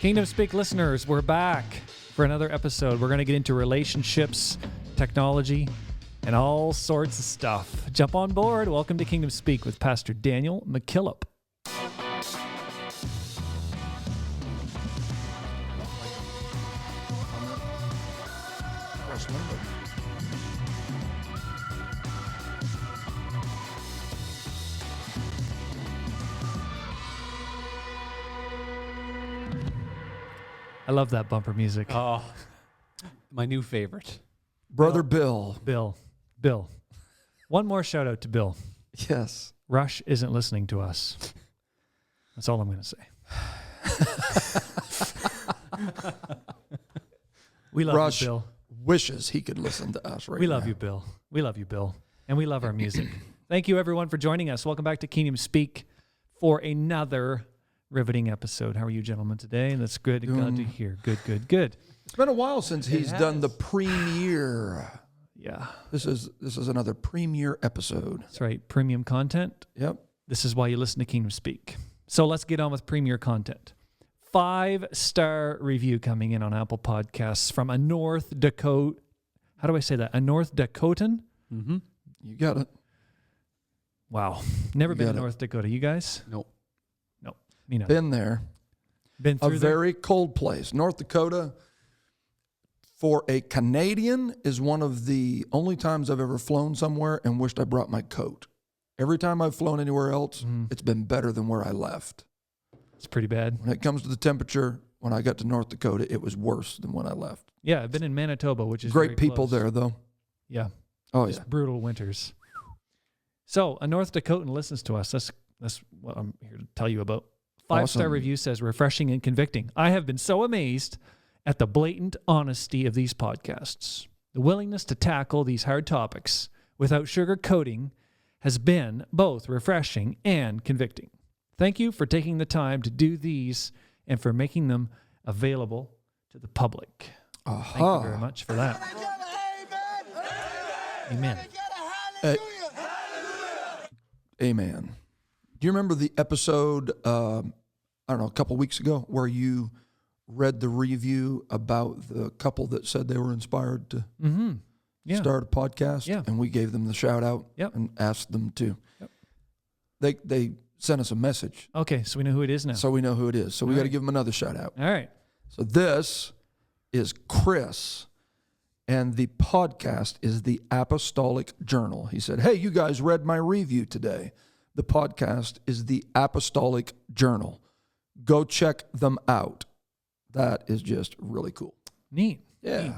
Kingdom Speak listeners, we're back for another episode. We're going to get into relationships, technology, and all sorts of stuff. Jump on board. Welcome to Kingdom Speak with Pastor Daniel McKillop. I love that bumper music. Oh, my new favorite. Brother Bill. Bill. One more shout out to Bill. Yes. Rush isn't listening to us. That's all I'm going to say. We love Rush you, Bill. Wishes he could listen to us right We now. love you, Bill. We love you, Bill. And we love our music. Thank you, everyone, for joining us. Welcome back to Kingdom Speak for another riveting episode. How are you, gentlemen, today? That's good. Glad to hear. Good. It's been a while since he's done the premiere. Yeah. This is another premiere episode. That's right. Premium content. Yep. This is why you listen to Kingdom Speak. So let's get on with premier content. 5-star review coming in on Apple Podcasts from a North Dakota. How do I say that? A North Dakotan? Mm-hmm. You got it. Wow. Never been to got it. North Dakota. You guys? Nope. Me neither. Been there. Been A through there? very cold place. North Dakota, for a Canadian, is one of the only times I've ever flown somewhere and wished I brought my coat. Every time I've flown anywhere else, it's been better than where I left. It's pretty bad. When it comes to the temperature, when I got to North Dakota, it was worse than when I left. Yeah, I've been in Manitoba, which is Great very people close. there, though. Yeah. Oh, Just yeah. brutal winters. So a North Dakotan listens to us. That's what I'm here to tell you about. 5-star Awesome. review says, refreshing and convicting. I have been so amazed at the blatant honesty of these podcasts. The willingness to tackle these hard topics without sugarcoating has been both refreshing and convicting. Thank you for taking the time to do these and for making them available to the public. Thank you very much for that. Amen. Amen. Do you remember the episode, I don't know, a couple weeks ago, where you read the review about the couple that said they were inspired to start a podcast? Yeah. And we gave them the shout out and asked them to. Yep. They sent us a message. Okay, so we know who it is now. So we know who it is. So we got to give them another shout out. All right. So this is Chris, and the podcast is the Apostolic Journal. He said, hey, you guys read my review today. The podcast is the Apostolic Journal. Go check them out. That is just really cool. Neat. Yeah. Neat.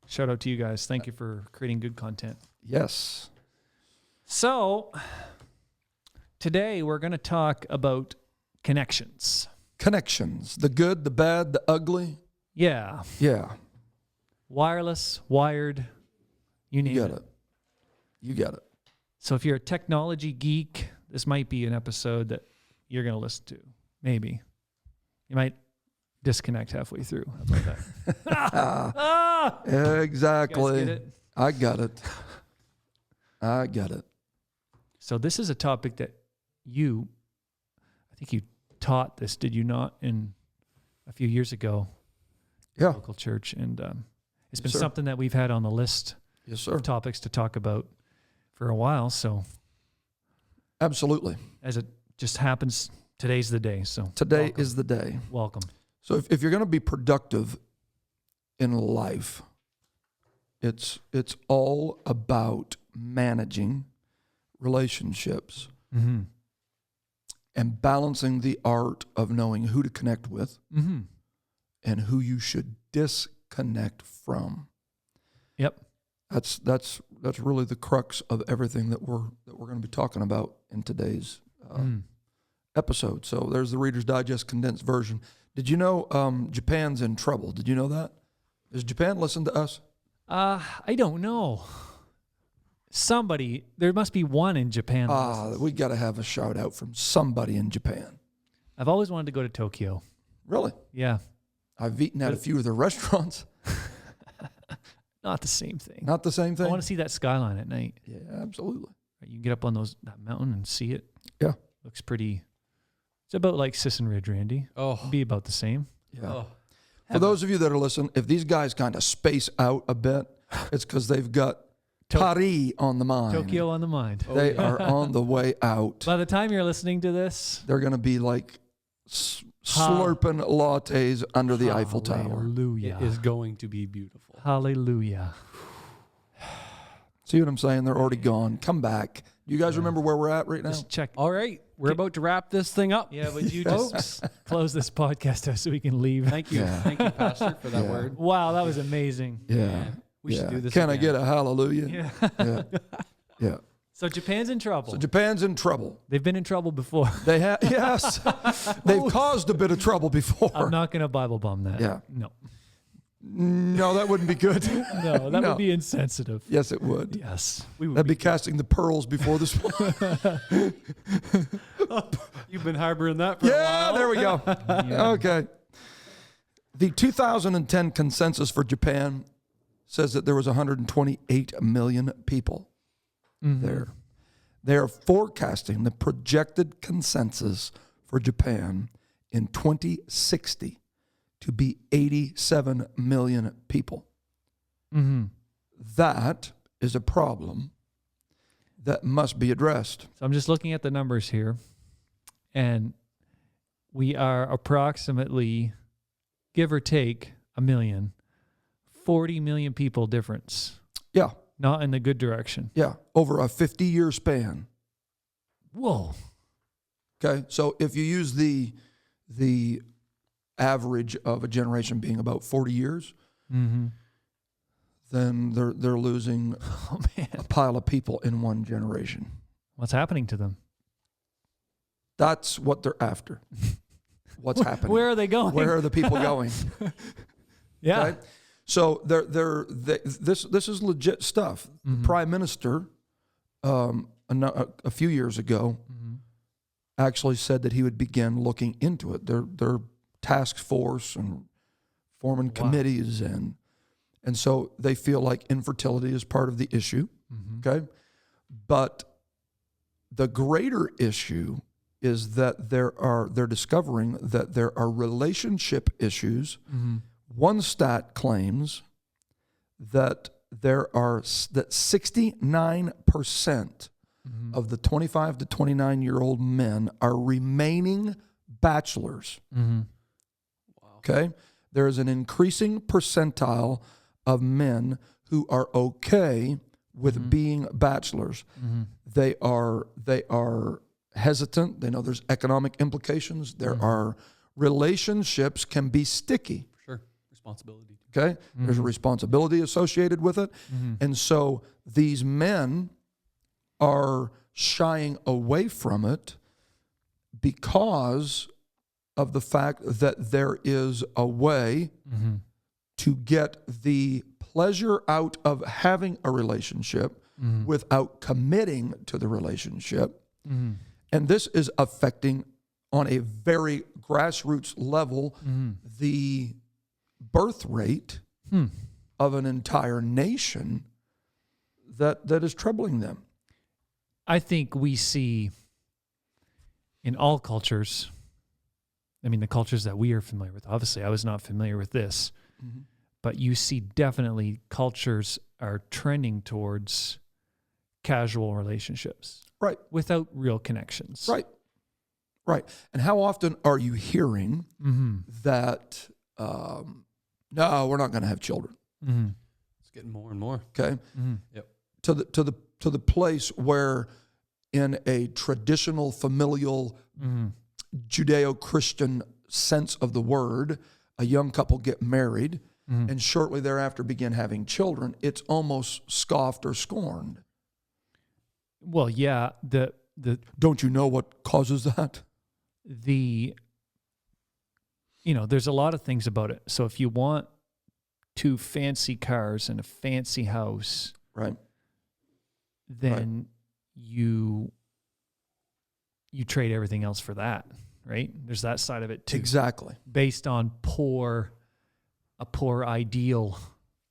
Shout out to you guys. Thank you for creating good content. Yes. So today we're going to talk about connections. Connections. The good, the bad, the ugly. Yeah. Yeah. Wireless, wired, you name You got it. it. You got it. So if you're a technology geek, this might be an episode that you're going to listen to. Maybe. You might disconnect halfway through. How about that? Exactly. You guys get it? I got it. I got it. So this is a topic that I think you taught this, did you not, in a few years ago? Yeah. Local church. And it's been Yes, sir. something that we've had on the list Yes, sir. of topics to talk about for a while. So Absolutely. as it just happens, today's the day. So Today welcome. is the day. Welcome. So if you're going to be productive in life, it's all about managing relationships Mm-hmm. and balancing the art of knowing who to connect with Mm-hmm. and who you should disconnect from. Yep. That's really the crux of everything that we're going to be talking about in today's episode. So there's the Reader's Digest condensed version. Did you know Japan's in trouble? Did you know that? Does Japan listen to us? I don't know. There must be one in Japan. that listens. We got to have a shout out from somebody in Japan. I've always wanted to go to Tokyo. Really? Yeah. I've eaten at a few of the restaurants. Not the same thing. Not the same I thing? want to see that skyline at night. Yeah, absolutely. You can get up on that mountain and see it. Yeah. Looks pretty. It's about like Sisson Ridge, Randy. Oh, It'd be about the same. Yeah. Oh, For those of you that are listening, if these guys kind of space out a bit, it's because they've got Paris on the mind. Tokyo on the mind. They are on the way out. By the time you're listening to this, They're going to be like slurping lattes under the Eiffel Tower. Hallelujah. it is going to be beautiful. Hallelujah. See what I'm saying? They're already gone. Come back. You guys remember where we're at right now? Just check. All right, we're about to wrap this thing up. Yeah, would you just close this podcast out so we can leave? Thank you, Yeah. thank you, Pastor, for that Yeah. word. Wow, that was amazing. Yeah. We should do this. Can I again. get a hallelujah? Yeah. Yeah. Yeah. So Japan's in trouble. So Japan's in trouble. They've been in trouble before. They have, yes, they've caused a bit of trouble before. I'm not going to Bible bomb that. Yeah. No. No, that wouldn't be good. No, that No. would be insensitive. Yes, it would. Yes. We would That'd be casting the pearls before the swine. You've been harboring that for a Yeah, while. there we go. Okay. The 2010 consensus for Japan says that there was 128 million people there. They are forecasting the projected consensus for Japan in 2060 to be 87 million people. Mm-hmm. That is a problem that must be addressed. So I'm just looking at the numbers here, and we are approximately, give or take, 40 million people difference. Yeah, Not in the good direction. yeah, over a 50-year span. Whoa. Okay, so if you use the average of a generation being about 40 years, Mm-hmm. then they're losing Oh, man. a pile of people in one generation. What's happening to them? That's what they're after. What's happening? Where are they going? Where are the people going? Yeah. Okay? So this is legit stuff. Mm-hmm. The Prime Minister, a few years ago, Mm-hmm. actually said that he would begin looking into it. Their task force and forming committees, and so they feel like infertility is part of the issue. Mm-hmm. Okay, but the greater issue is that they're discovering that there are relationship issues. Mm-hmm. One stat claims that 69% Mm-hmm. of the 25 to 29-year-old men are remaining bachelors. Mm-hmm. Okay? There is an increasing percentile of men who are okay with being bachelors. Mm-hmm. They are hesitant. They know there's economic implications. There are relationships can be sticky. Sure, responsibility. Okay? There's a responsibility associated with it. And so these men are shying away from it because of the fact that there is a way to get the pleasure out of having a relationship without committing to the relationship. And this is affecting, on a very grassroots level, the birth rate of an entire nation that is troubling them. I think we see in all cultures, I mean, the cultures that we are familiar with, obviously I was not familiar with this, but you see definitely cultures are trending towards casual relationships. Right. Without real connections. Right. Right. And how often are you hearing that, no, we're not going to have children? It's getting more and more. Okay. Yep. To the place where in a traditional familial Judeo-Christian sense of the word, a young couple get married and shortly thereafter begin having children, it's almost scoffed or scorned. Well, yeah, the Don't you know what causes that? there's a lot of things about it. So if you want 2 fancy cars and a fancy house, Right. then you trade everything else for that, right? There's that side of it too. Exactly. Based on a poor ideal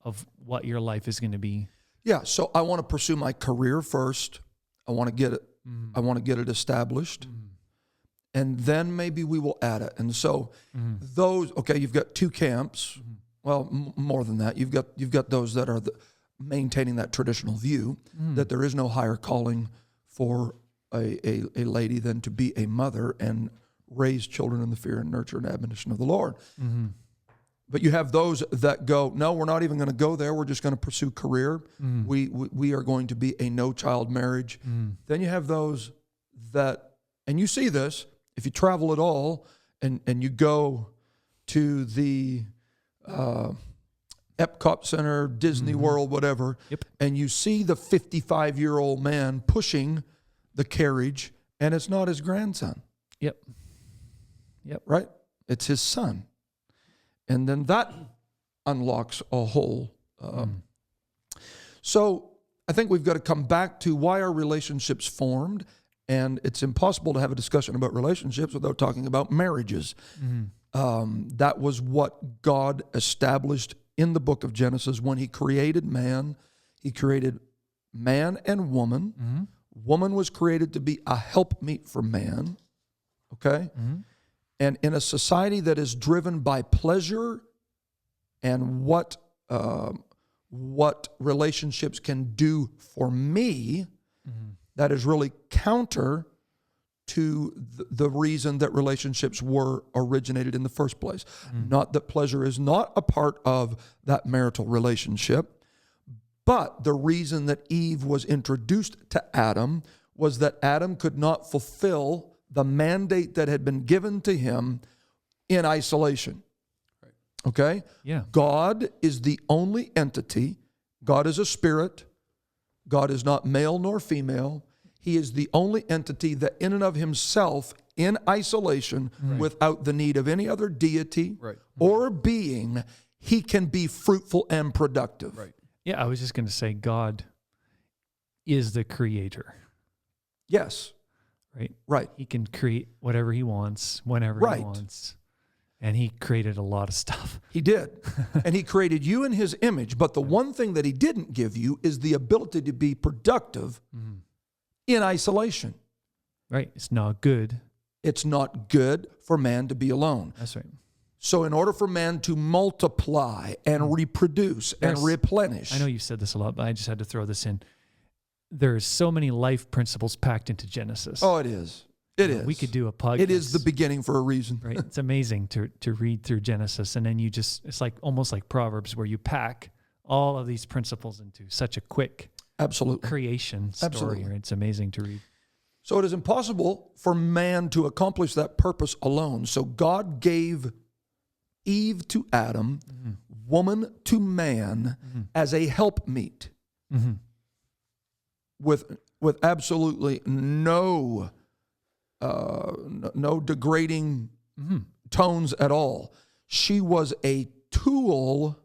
of what your life is going to be. Yeah. So I want to pursue my career first. I want to get it. I want to get it established. and then maybe we will add it. And so those, okay, you've got two camps. Well, more than that, you've got those that are maintaining that traditional view that there is no higher calling for a lady than to be a mother and raise children in the fear and nurture and admonition of the Lord. But you have those that go, no, we're not even going to go there. We're just going to pursue career. We are going to be a no-child marriage. Then you have those that, and you see this, if you travel at all and you go to the Epcot Center, Disney World, whatever, and you see the 55-year-old man pushing the carriage, and it's not his grandson. Yep. Right? It's his son. And then that unlocks a whole. So I think we've got to come back to why are relationships formed, and it's impossible to have a discussion about relationships without talking about marriages. That was what God established in the book of Genesis when he created man. He created man and woman. Woman was created to be a helpmeet for man. Okay? And in a society that is driven by pleasure and what relationships can do for me, that is really counter to the reason that relationships were originated in the first place. Not that pleasure is not a part of that marital relationship, but the reason that Eve was introduced to Adam was that Adam could not fulfill the mandate that had been given to him in isolation. Okay? Yeah. God is the only entity. God is a spirit. God is not male nor female. He is the only entity that in and of himself, in isolation, without the need of any other deity or being, he can be fruitful and productive. Yeah, I was just going to say God is the creator. Yes. Right. He can create whatever he wants, whenever he wants. And he created a lot of stuff. He did. And he created you in his image. But the one thing that he didn't give you is the ability to be productive in isolation. Right. It's not good. It's not good for man to be alone. That's right. So in order for man to multiply and reproduce and replenish. I know you said this a lot, but I just had to throw this in. There's so many life principles packed into Genesis. Oh, it is. It is. We could do a podcast. It is the beginning for a reason. Right. It's amazing to read through Genesis, and then it's like almost like Proverbs, where you pack all of these principles into such a quick creation story. Right? It's amazing to read. So it is impossible for man to accomplish that purpose alone. So God gave Eve to Adam, woman to man, as a helpmeet, with absolutely no degrading tones at all. She was a tool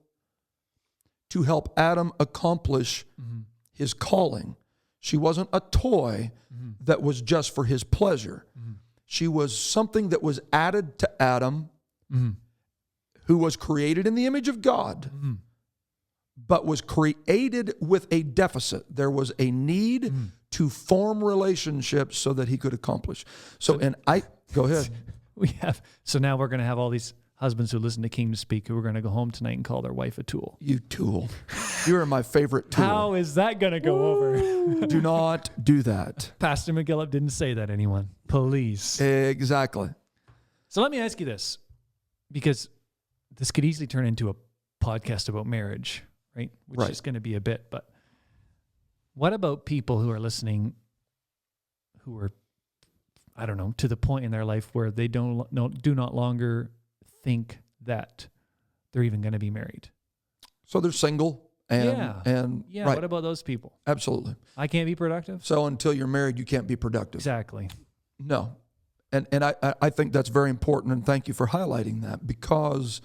to help Adam accomplish his calling. She wasn't a toy that was just for his pleasure. She was something that was added to Adam, who was created in the image of God, but was created with a deficit. There was a need to form relationships so that he could accomplish. Go ahead. So now we're going to have all these husbands who listen to Kingdom Speak who are going to go home tonight and call their wife a tool. You tool. You are my favorite tool. How is that going to go over? Do not do that. Pastor McGillip didn't say that, anyone. Please. Exactly. So let me ask you this, because this could easily turn into a podcast about marriage, right? Which is going to be a bit, but what about people who are listening who are, I don't know, to the point in their life where they do not longer think that they're even going to be married? So they're single and what about those people? Absolutely. I can't be productive? So until you're married, you can't be productive. Exactly. No. And I think that's very important, and thank you for highlighting that, because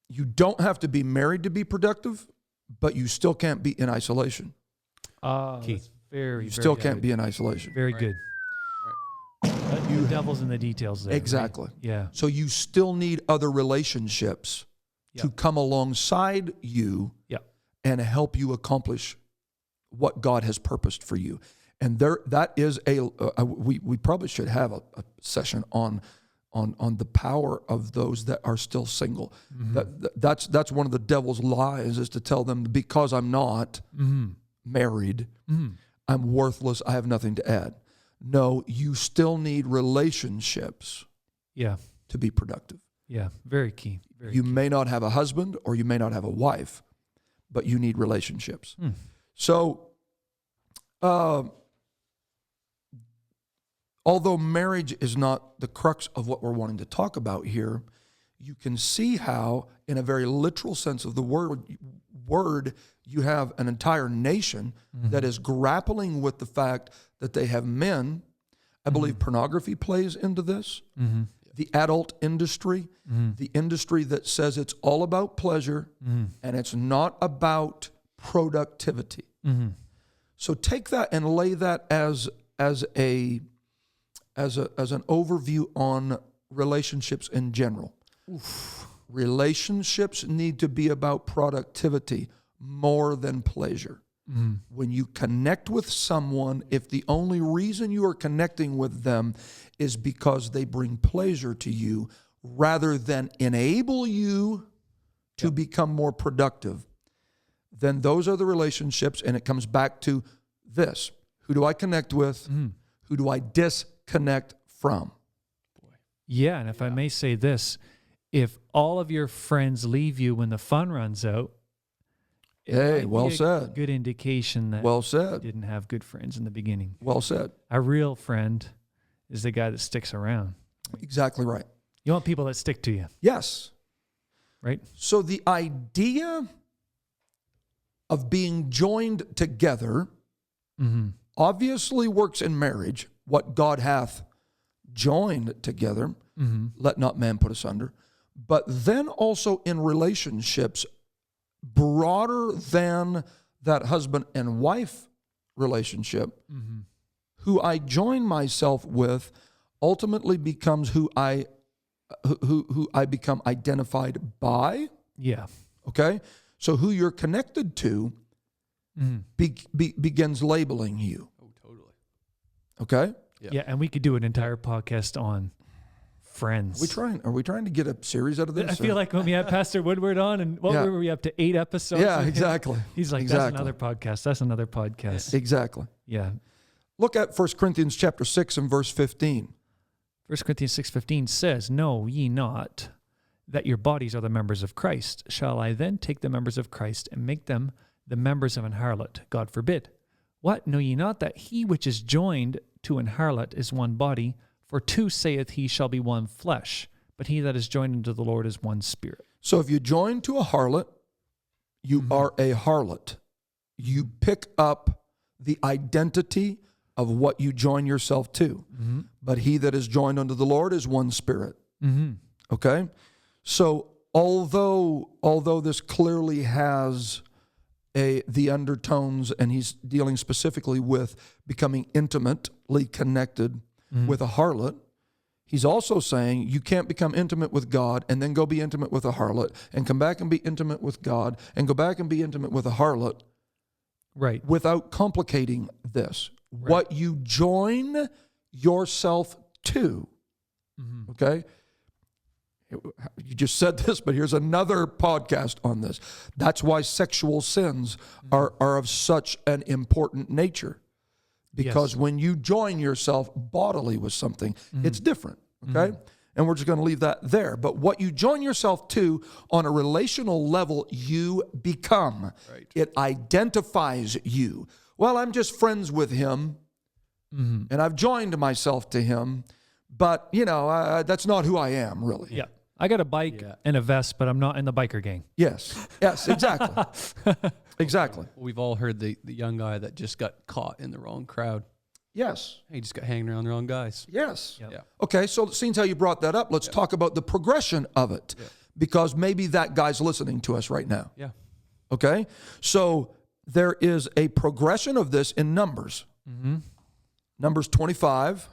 you don't have to be married to be productive, but you still can't be in isolation. That's you still can't be in isolation. Very good. The devil's in the details there. Exactly. Right? Yeah. So you still need other relationships to come alongside you and help you accomplish what God has purposed for you. And that is we probably should have a session on the power of those that are still single. That's one of the devil's lies, is to tell them, because I'm not married, I'm worthless, I have nothing to add. No, you still need relationships to be productive. Yeah, very key. You may not have a husband or you may not have a wife, but you need relationships. So, although marriage is not the crux of what we're wanting to talk about here, you can see how, in a very literal sense of the word, you have an entire nation that is grappling with the fact that they have men. I believe pornography plays into this. The adult industry, the industry that says it's all about pleasure and it's not about productivity. So take that and lay that as an overview on relationships in general. Relationships need to be about productivity more than pleasure. When you connect with someone, if the only reason you are connecting with them is because they bring pleasure to you rather than enable you to become more productive, then those are the relationships, and it comes back to this. Who do I connect with? Who do I disconnect from? Yeah, and if I may say this, if all of your friends leave you when the fun runs out, Hey, well said. Good indication that Well said. you didn't have good friends in the beginning. Well said. A real friend is the guy that sticks around. Exactly right. You want people that stick to you, Yes. right? So the idea of being joined together obviously works in marriage. What God hath joined together, let not man put asunder. But then also in relationships, broader than that husband and wife relationship, who I join myself with ultimately becomes who I become identified by. Yeah. Okay? So who you're connected to begins labeling you. Oh, totally. Okay? Yeah, and we could do an entire podcast on friends. Are we trying to get a series out of this? I feel like when we had Pastor Woodward on, and what were we up to, 8 episodes? Yeah, with him? exactly. He's like, that's another podcast. That's another podcast. Exactly. Yeah. Look at 1 Corinthians chapter 6 and verse 15. 1 Corinthians 6:15 says, "Know ye not that your bodies are the members of Christ? Shall I then take the members of Christ and make them the members of an harlot? God forbid. What? Know ye not that he which is joined to an harlot is one body? For two, saith he, shall be one flesh. But he that is joined unto the Lord is one spirit." So if you join to a harlot, you are a harlot. You pick up the identity of what you join yourself to. But he that is joined unto the Lord is one spirit. Okay? So although this clearly has the undertones, and he's dealing specifically with becoming intimately connected with a harlot, he's also saying you can't become intimate with God and then go be intimate with a harlot and come back and be intimate with God and go back and be intimate with a harlot, right, without complicating this. Right. What you join yourself to, okay? You just said this, but here's another podcast on this. That's why sexual sins are of such an important nature. Because when you join yourself bodily with something, it's different, okay? And we're just going to leave that there. But what you join yourself to on a relational level, you become. Right. It identifies you. Well, I'm just friends with him, and I've joined myself to him, but, that's not who I am, really. Yeah. I got a bike and a vest, but I'm not in the biker gang. Yes, exactly. Exactly. We've all heard the young guy that just got caught in the wrong crowd. Yes. He just got hanging around the wrong guys. Yes. Yep. Yeah. Okay, so seeing how you brought that up, let's talk about the progression of it, because maybe that guy's listening to us right now. Yeah. Okay? So there is a progression of this in Numbers. Numbers 25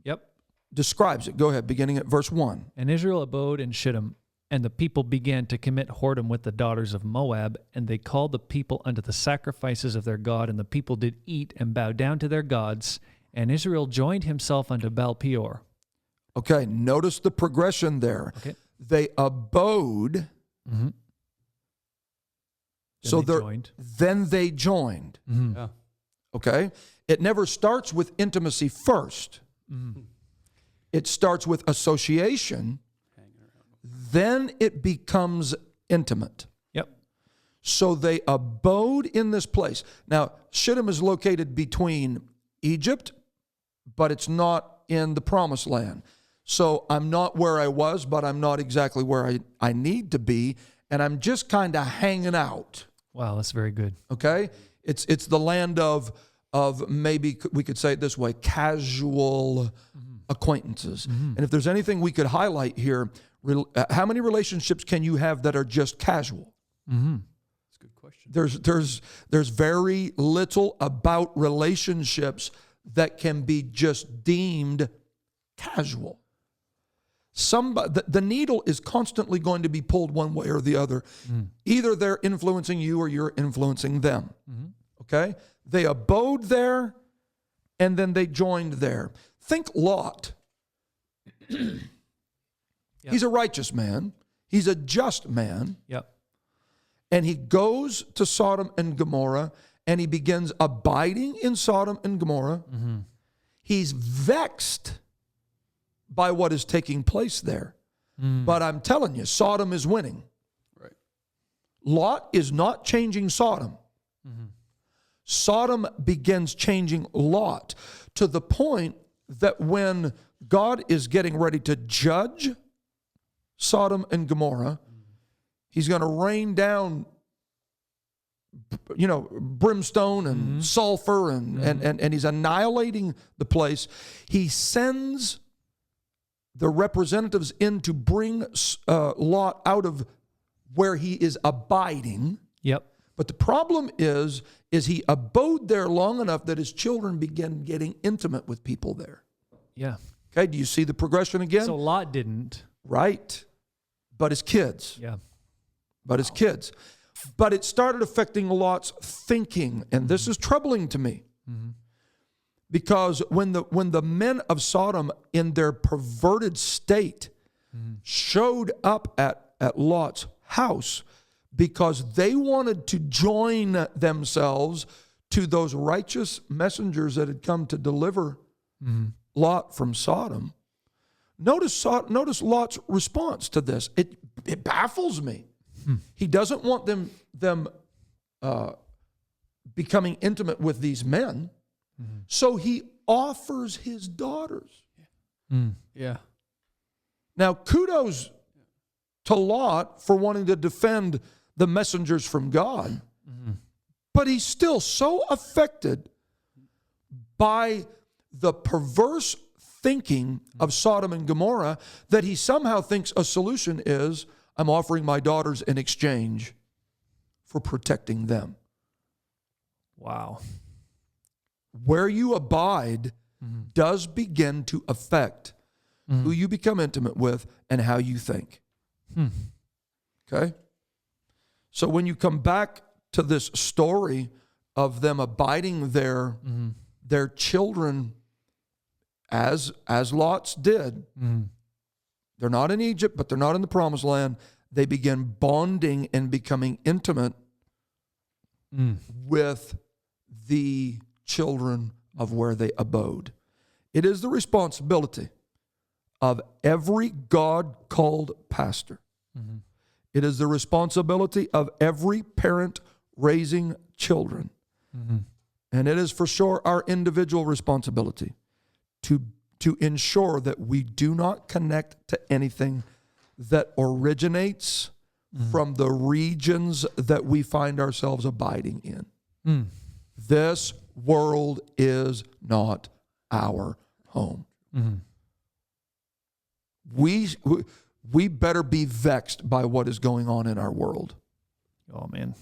Yep. describes it. Go ahead, beginning at verse 1. And Israel abode in Shittim, And the people began to commit whoredom with the daughters of Moab, and they called the people unto the sacrifices of their God, and the people did eat and bow down to their gods, and Israel joined himself unto Baal Peor. Okay, notice the progression there. Okay. They abode, Mm-hmm. so they joined. then they joined. Mm-hmm. Yeah. Okay? It never starts with intimacy first. Mm-hmm. It starts with association, then it becomes intimate. Yep. So they abode in this place. Now, Shittim is located between Egypt, but it's not in the promised land. So I'm not where I was, but I'm not exactly where I need to be, and I'm just kind of hanging out. Wow, that's very good. Okay? It's the land of maybe we could say it this way, casual acquaintances. And if there's anything we could highlight here, how many relationships can you have that are just casual? Mm-hmm. That's a good question. There's very little about relationships that can be just deemed casual. The needle is constantly going to be pulled one way or the other. Either they're influencing you or you're influencing them. Okay? They abode there and then they joined there. Think Lot. Yep. He's a righteous man. He's a just man. Yep. And he goes to Sodom and Gomorrah and he begins abiding in Sodom and Gomorrah. Mm-hmm. He's vexed by what is taking place there. But I'm telling you, Sodom is winning. Right. Lot is not changing Sodom. Sodom begins changing Lot to the point that when God is getting ready to judge Sodom and Gomorrah, he's going to rain down, brimstone and sulfur and he's annihilating the place. He sends the representatives in to bring Lot out of where he is abiding. Yep. But the problem is he abode there long enough that his children began getting intimate with people there. Yeah. Okay, do you see the progression again? So Lot didn't. Right. But his kids. Yeah. But his kids. But it started affecting Lot's thinking, and this is troubling to me. Because when the men of Sodom in their perverted state showed up at Lot's house because they wanted to join themselves to those righteous messengers that had come to deliver Lot from Sodom, notice Lot's response to this. It baffles me. He doesn't want them becoming intimate with these men. So he offers his daughters. Yeah. Now, kudos to Lot for wanting to defend the messengers from God, but he's still so affected by the perverse thinking of Sodom and Gomorrah that he somehow thinks a solution is, I'm offering my daughters in exchange for protecting them. Wow. Where you abide does begin to affect who you become intimate with and how you think. Okay? So when you come back to this story of them abiding there, their children, as Lot's did, they're not in Egypt, but they're not in the promised land. They begin bonding and becoming intimate with the children of where they abode. It is the responsibility of every God-called pastor. It is the responsibility of every parent raising children. And it is for sure our individual responsibility to ensure that we do not connect to anything that originates from the regions that we find ourselves abiding in. This world is not our home. We better be vexed by what is going on in our world. Oh, man.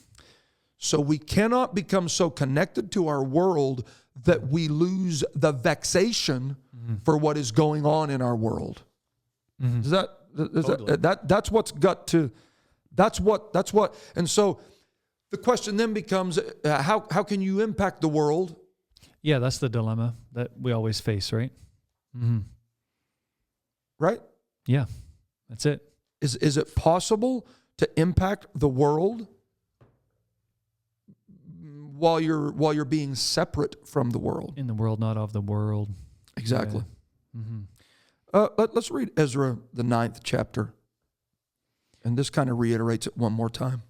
So we cannot become so connected to our world that we lose the vexation for what is going on in our world. Does Totally. That's what's got to. That's what. And so, the question then becomes, how can you impact the world? Yeah, that's the dilemma that we always face, right? Mm-hmm. Right? Yeah, that's it. Is it possible to impact the world while you're being separate from the world? In the world, not of the world. Exactly. Yeah. Mm-hmm. Let's read Ezra, the 9th chapter. And this kind of reiterates it one more time.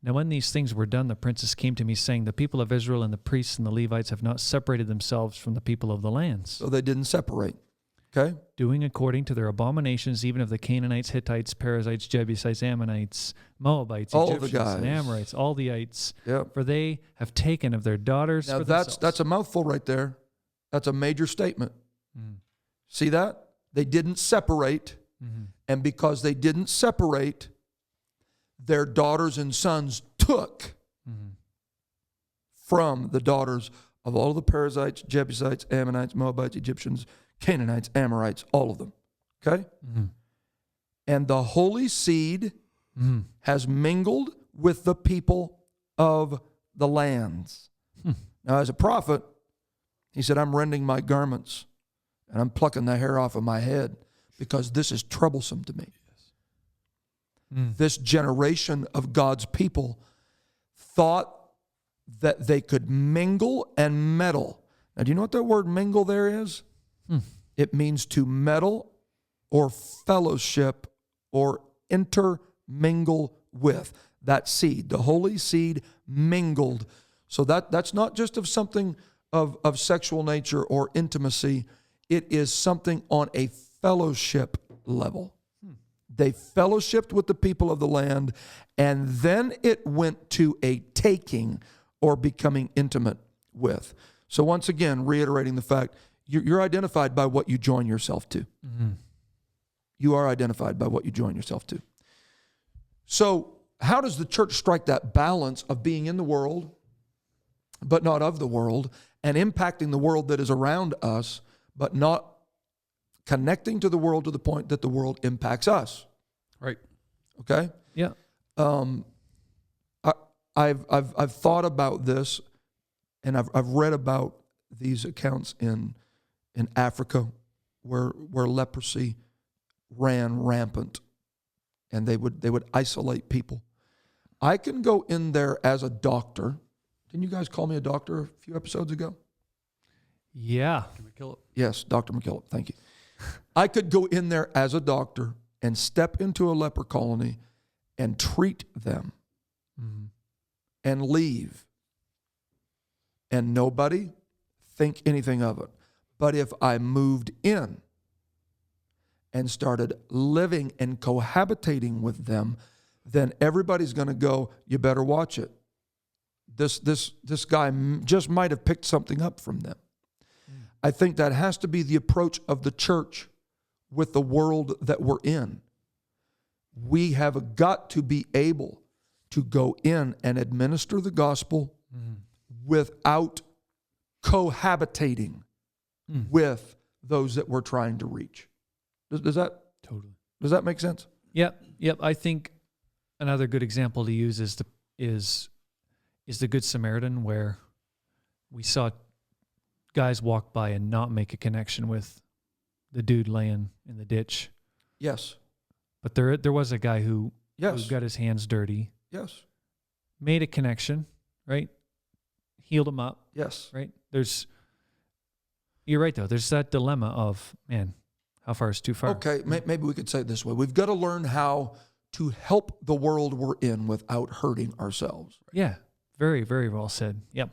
Now when these things were done, the princes came to me, saying, the people of Israel and the priests and the Levites have not separated themselves from the people of the lands, So they didn't separate. Okay? doing according to their abominations, even of the Canaanites, Hittites, Perizzites, Jebusites, Ammonites, Moabites, All the Egyptians, guys. and Amorites, all the ites. Yep. For they have taken of their daughters Now for that's themselves. a mouthful right there. That's a major statement. Mm. See that? They didn't separate. Mm-hmm. And because they didn't separate, their daughters and sons took Mm-hmm. from the daughters of all of the Perizzites, Jebusites, Ammonites, Moabites, Egyptians, Canaanites, Amorites, all of them. Okay? Mm-hmm. And the holy seed Mm-hmm. has mingled with the people of the lands. Now, as a prophet, he said, I'm rending my garments and I'm plucking the hair off of my head because this is troublesome to me. Mm. This generation of God's people thought that they could mingle and meddle. Now, do you know what that word mingle there is? It means to meddle or fellowship or intermingle with. That seed, the holy seed, mingled. So that's not just of something of sexual nature or intimacy. It is something on a fellowship level. They fellowshipped with the people of the land, and then it went to a taking or becoming intimate with. So once again, reiterating the fact, you're identified by what you join yourself to. Mm-hmm. You are identified by what you join yourself to. So how does the church strike that balance of being in the world, but not of the world, and impacting the world that is around us, but not connecting to the world to the point that the world impacts us? Right. Okay? Yeah. I've thought about this, and I've read about these accounts in Africa where leprosy ran rampant, and they would isolate people. I can go in there as a doctor. Didn't you guys call me a doctor a few episodes ago? Yeah. Can we kill it? Yes, Dr. McKillop, thank you. I could go in there as a doctor and step into a leper colony and treat them Mm-hmm. and leave, and nobody think anything of it. But if I moved in and started living and cohabitating with them, then everybody's going to go, you better watch it. This guy just might have picked something up from them. I think that has to be the approach of the church with the world that we're in. We have got to be able to go in and administer the gospel without cohabitating with those that we're trying to reach. Does that make sense? Yep. I think another good example to use is the Good Samaritan, where we saw guys walk by and not make a connection with the dude laying in the ditch. Yes. But there was a guy who Yes. got his hands dirty, Yes. made a connection, right? Healed him up, Yes. right? You're right though. There's that dilemma of, man, how far is too far? Okay, maybe we could say it this way. We've got to learn how to help the world we're in without hurting ourselves. Yeah. Very, very well said. Yep.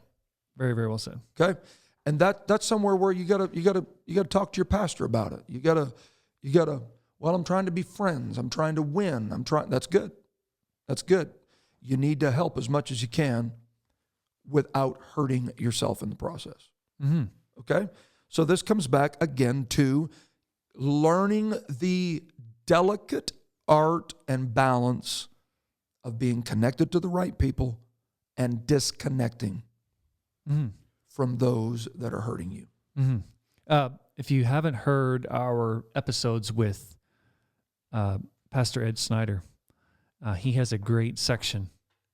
Very, very well said. Okay? And that's somewhere where you gotta talk to your pastor about it. You gotta, well, I'm trying to be friends. I'm trying to win. That's good. That's good. You need to help as much as you can without hurting yourself in the process. Mm-hmm. Okay? So this comes back again to learning the delicate art and balance of being connected to the right people and disconnecting from those that are hurting you. Mm-hmm. If you haven't heard our episodes with Pastor Ed Snyder, he has a great section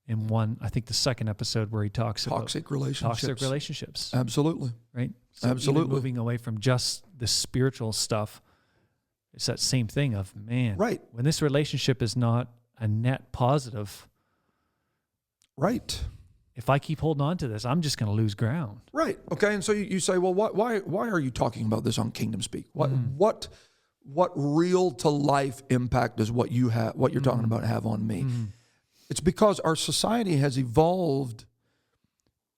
in I think the second episode, where he talks Toxic about relationships. toxic relationships. Absolutely. Right? So Absolutely. even moving away from just the spiritual stuff, it's that same thing of, man, Right. when this relationship is not a net positive, Right. if I keep holding on to this, I'm just going to lose ground. Right. Okay. And so you say, well, why are you talking about this on Kingdom Speak? What real to life impact does what you're talking about have on me? It's because our society has evolved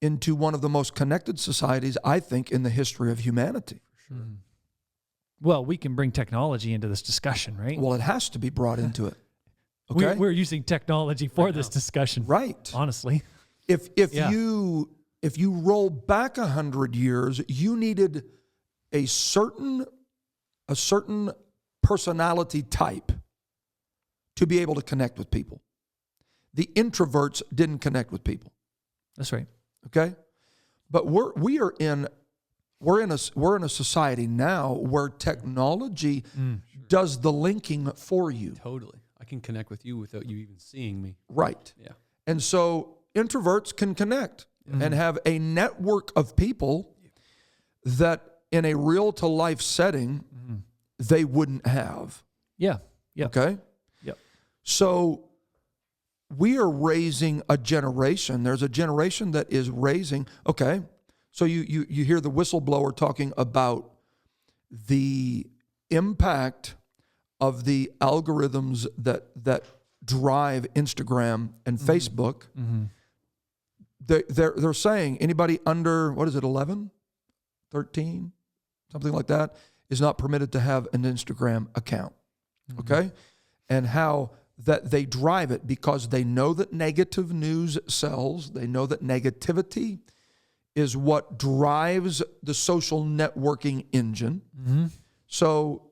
into one of the most connected societies, I think, in the history of humanity. Sure. Well, we can bring technology into this discussion, right? Well, it has to be brought into it. Okay. We're using technology for this discussion, right? Honestly, if you roll back 100 years, you needed a certain personality type to be able to connect with people. The introverts didn't connect with people. That's right. Okay, but we're in a society now where technology does the linking for you. Totally. I can connect with you without you even seeing me. Right. Yeah. And so introverts can connect and have a network of people that in a real to life setting they wouldn't have. Yeah. Yeah. Okay. Yep. So we are raising a generation. There's a generation that is raising. Okay. So you hear the whistleblower talking about the impact of the algorithms that drive Instagram and Facebook. They're saying anybody under, 11, 13, something like that, is not permitted to have an Instagram account. Okay? And how that they drive it because they know that negative news sells. They know that negativity is what drives the social networking engine. So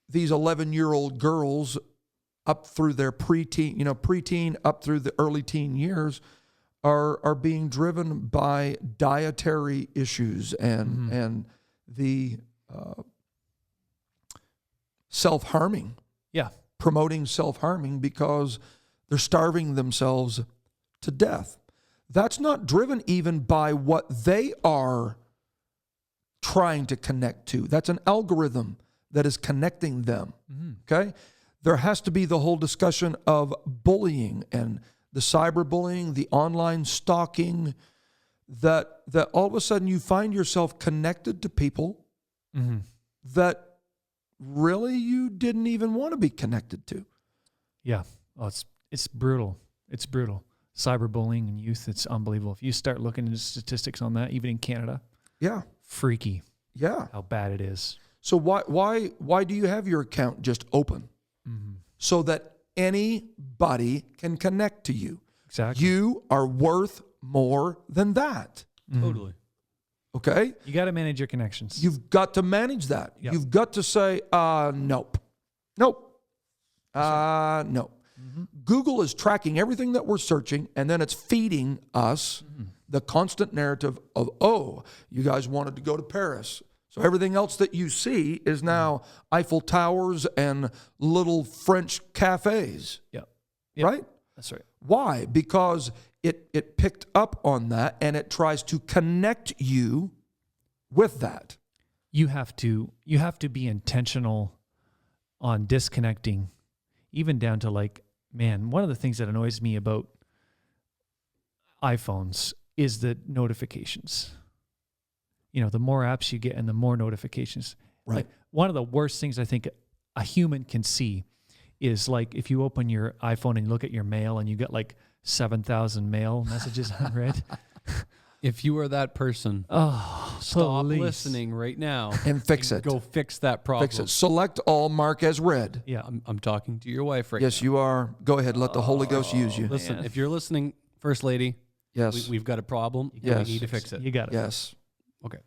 these 11-year-old girls up through their preteen up through the early teen years are being driven by dietary issues and the self-harming. Yeah. Promoting self-harming because they're starving themselves to death. That's not driven even by what they are trying to connect to. That's an algorithm that is connecting them. Okay? There has to be the whole discussion of bullying and the cyberbullying, the online stalking, that all of a sudden you find yourself connected to people that really you didn't even want to be connected to. Yeah. Oh, it's brutal. It's brutal. Cyberbullying in youth, it's unbelievable. If you start looking into statistics on that, even in Canada, freaky. Yeah. How bad it is. So why do you have your account just open? So that anybody can connect to you. Exactly. You are worth more than that. Totally. Okay? You got to manage your connections. You've got to manage that. Yep. You've got to say, nope. Nope. No. Google is tracking everything that we're searching, and then it's feeding us the constant narrative of, oh, you guys wanted to go to Paris. So everything else that you see is now Eiffel Towers and little French cafes. Yep. Right? That's right. Why? Because it picked up on that and it tries to connect you with that. You have to be intentional on disconnecting, even down to like, man, one of the things that annoys me about iPhones is the notifications. You know, the more apps you get and the more notifications. Right. Like, one of the worst things I think a human can see is like if you open your iPhone and look at your mail and you get like 7,000 mail messages unread. If you are that person, stop listening right now and fix it. Go fix that problem. Fix it. Select all, mark as read. Yeah. I'm talking to your wife right now. Yes, you are. Go ahead. Let the Holy Ghost use you. Listen, if you're listening, First Lady, yes, we've got a problem. Yes. We need to fix it. You got it. Yes. Okay.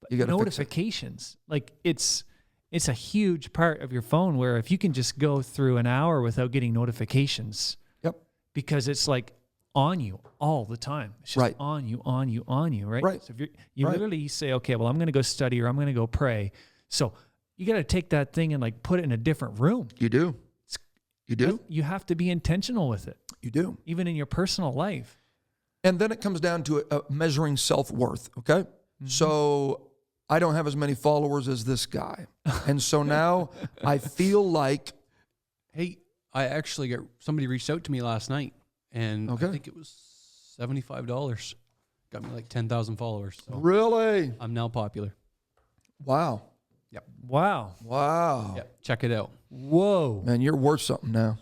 You got notifications. Like it's a huge part of your phone where if you can just go through an hour without getting notifications. Yep. Because it's like on you all the time. It's just right. on you, right? Right. So if you literally say, okay, well, I'm going to go study or I'm going to go pray. So, you got to take that thing and like put it in a different room. You do. You do. You have to be intentional with it. You do. Even in your personal life. And then it comes down to measuring self-worth, okay? Mm-hmm. So I don't have as many followers as this guy. And so now I feel like... Hey, I actually somebody reached out to me last night, and I think it was $75. Got me like 10,000 followers. So really? I'm now popular. Wow. Yep. Wow. Yep. Check it out. Whoa. Man, you're worth something now.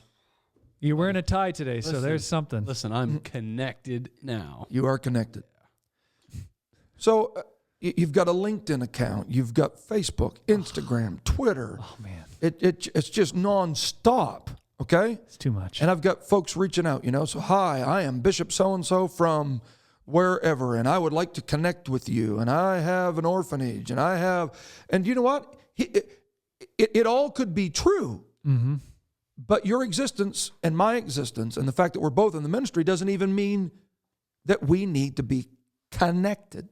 You're wearing a tie today, so there's something. Listen, I'm connected now. You are connected. So you've got a LinkedIn account. You've got Facebook, Instagram, Twitter. Oh, man. It's just nonstop, okay? It's too much. And I've got folks reaching out, So, hi, I am Bishop so-and-so from wherever, and I would like to connect with you. And I have an orphanage, and you know what? It all could be true. Mm-hmm. But your existence and my existence and the fact that we're both in the ministry doesn't even mean that we need to be connected.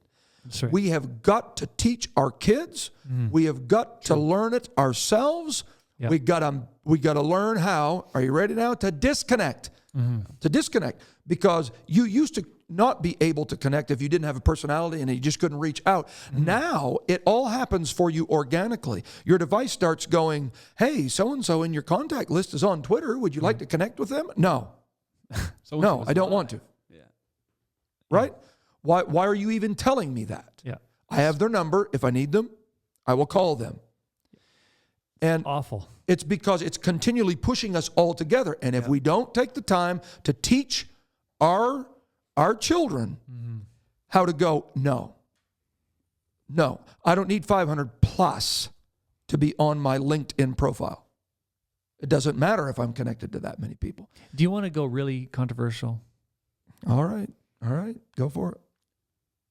Right. We have got to teach our kids. We have got to learn it ourselves. Yep. We got to learn how, are you ready now, to disconnect. To disconnect. Because you used to not be able to connect if you didn't have a personality and you just couldn't reach out. Now it all happens for you organically. Your device starts going, hey, so-and-so in your contact list is on Twitter. Would you like to connect with them? No. No, I don't want to. Yeah. Right? Why are you even telling me that? Yeah. I have their number. If I need them, I will call them. And awful. It's because it's continually pushing us all together. And if we don't take the time to teach our children how to go, no, I don't need 500 plus to be on my LinkedIn profile. It doesn't matter if I'm connected to that many people. Do you want to go really controversial? All right, go for it.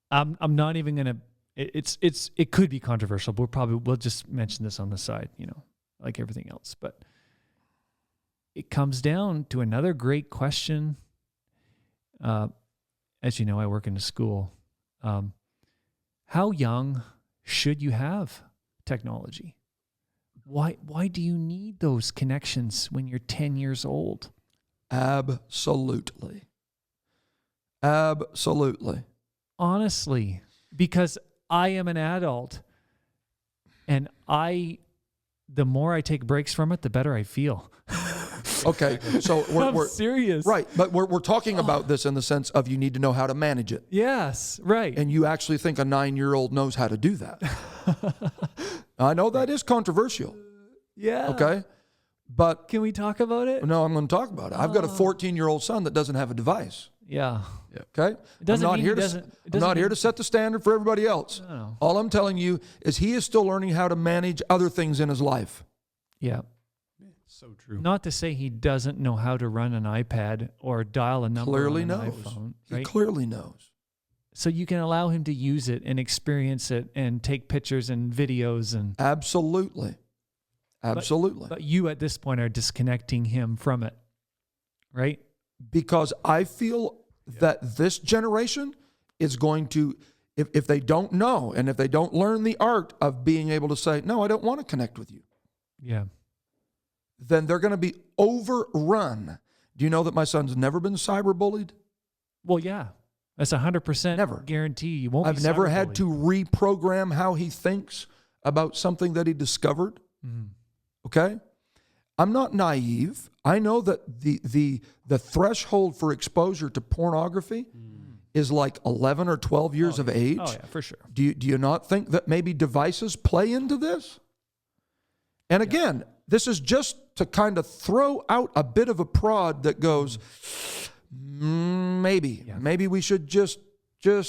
I'm not even gonna. It could be controversial, but we'll just mention this on the side, like everything else. But it comes down to another great question. As you know, I work in a school. How young should you have technology? Why do you need those connections when you're 10 years old? Absolutely. Honestly, because I am an adult, and the more I take breaks from it, the better I feel. Okay, so we're serious, right? But we're talking about this in the sense of you need to know how to manage it. Yes, right. And you actually think a 9-year-old knows how to do that? I know that is controversial. Yeah. Okay, but can we talk about it? No, I'm going to talk about it. I've got a 14-year-old son that doesn't have a device. Yeah. Okay. I'm not here to set the standard for everybody else. No. All I'm telling you is he is still learning how to manage other things in his life. Yeah. So true. Not to say he doesn't know how to run an iPad or dial a number Clearly on an knows. iPhone. Right? He clearly knows. So you can allow him to use it and experience it and take pictures and videos and Absolutely. But you at this point are disconnecting him from it, right? Because I feel that this generation is going to, if they don't know and if they don't learn the art of being able to say, no, I don't want to connect with you. Yeah. Then they're going to be overrun. Do you know that my son's never been cyberbullied? Well, yeah. That's 100% Never. Guarantee you won't I've be never had cyberbullied. to reprogram how he thinks about something that he discovered. Okay? I'm not naive. I know that the threshold for exposure to pornography is like 11 or 12 years of age. Oh, yeah, for sure. Do you not think that maybe devices play into this? And again, this is just to kind of throw out a bit of a prod that goes, maybe we should just. Though,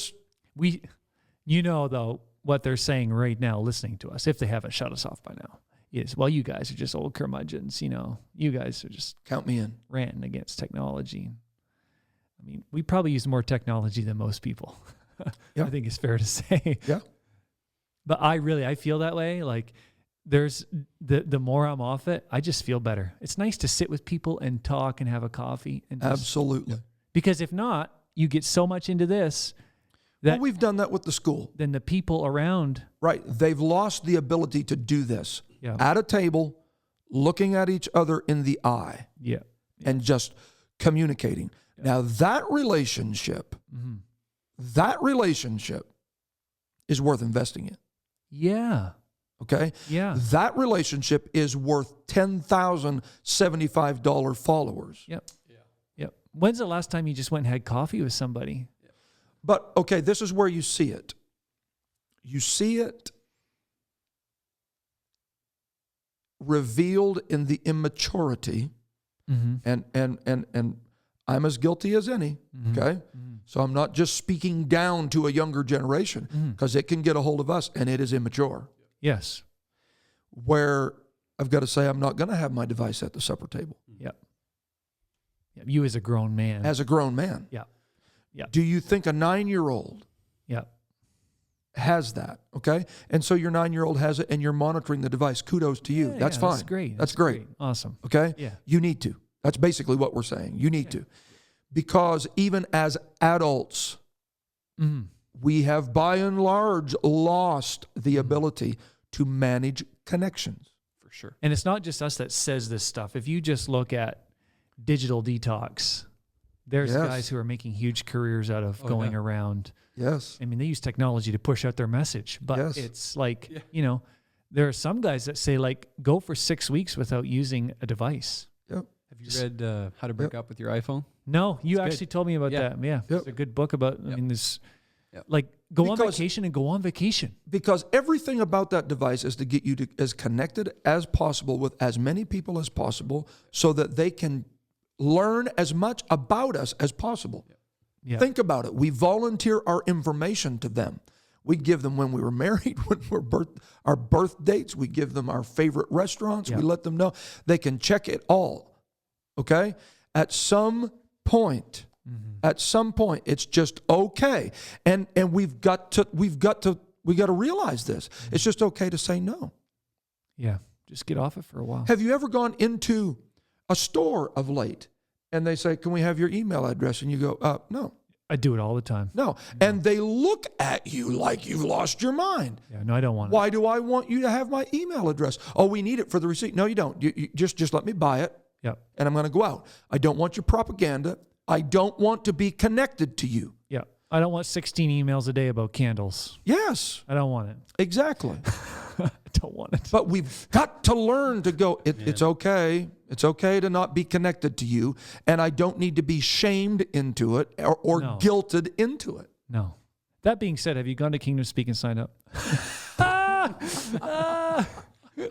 what they're saying right now, listening to us, if they haven't shut us off by now, is, well, you guys are just old curmudgeons. You guys are just count me in, ranting against technology. I mean, we probably use more technology than most people. Yeah. I think it's fair to say. Yeah. But I feel that way. Like, there's the more I'm off it, I just feel better. It's nice to sit with people and talk and have a coffee. And Absolutely. Because if not, you get so much into this that we've done that with the school. Then the people around. Right. They've lost the ability to do this. at a table, looking at each other in the eye, and just communicating. Yeah. Now that relationship is worth investing in. Yeah. Okay? Yeah. That relationship is worth $10,075 followers. Yep. When's the last time you just went and had coffee with somebody? But, okay, this is where you see it. You see it revealed in the immaturity, and I'm as guilty as any, okay? So I'm not just speaking down to a younger generation, because it can get a hold of us, and it is immature. Yes. Where I've got to say, I'm not going to have my device at the supper table. Yep. You as a grown man. As a grown man. Yeah. Do you think a 9-year-old has that? Okay. And so your 9-year-old has it and you're monitoring the device. Kudos to you. That's fine. That's great. That's great. Awesome. Okay. Yeah. You need to. That's basically what we're saying. You need to. Because even as adults, we have by and large lost the ability to manage connections. For sure. And it's not just us that says this stuff. If you just look at digital detox, there's guys who are making huge careers out of going around. Yes. I mean, they use technology to push out their message, but it's like, there are some guys that say, like, go for 6 weeks without using a device. Yep. Have you read How to Break Up with Your iPhone? No, you actually told me about that. Yeah. It's a good book about, I mean, this, like, go on vacation and go on vacation. Because everything about that device is to get you to as connected as possible with as many people as possible so that they can learn as much about us as possible. Yeah. Think about it. We volunteer our information to them. We give them when we were married, when our birth dates. We give them our favorite restaurants. We let them know. They can check it all. Okay? At some point, it's just okay. And we've got to realize this. It's just okay to say no. Yeah. Just get off it for a while. Have you ever gone into a store of late and they say, can we have your email address? And you go, no. I do it all the time. No. And they look at you like you've lost your mind. Yeah, no, I don't want it. Why do I want you to have my email address? Oh, we need it for the receipt. No, you don't. You just let me buy it. Yeah. And I'm going to go out. I don't want your propaganda. I don't want to be connected to you. Yeah. I don't want 16 emails a day about candles. Yes. I don't want it. Exactly. I don't want it. But we've got to learn to go, it's okay. It's okay to not be connected to you. And I don't need to be shamed into it or guilted into it. No. That being said, have you gone to Kingdom Speak and signed up?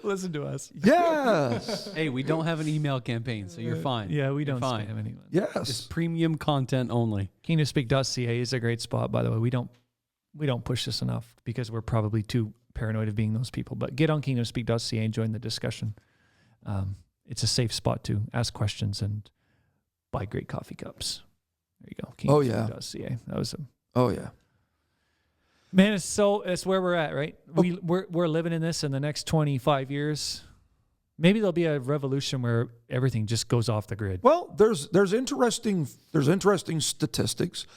Listen to us. Yes. Hey, we don't have an email campaign, so you're fine. Yeah, we don't spam anyone. Yes. It's premium content only. KingdomSpeak.ca is a great spot, by the way. We don't push this enough because we're probably too paranoid of being those people. But get on KingdomSpeak.ca and join the discussion. It's a safe spot to ask questions and buy great coffee cups. There you go. KingdomSpeak.ca. That was Oh yeah. Man, it's where we're at, right? We're living in this in the next 25 years. Maybe there'll be a revolution where everything just goes off the grid. Well, there's interesting statistics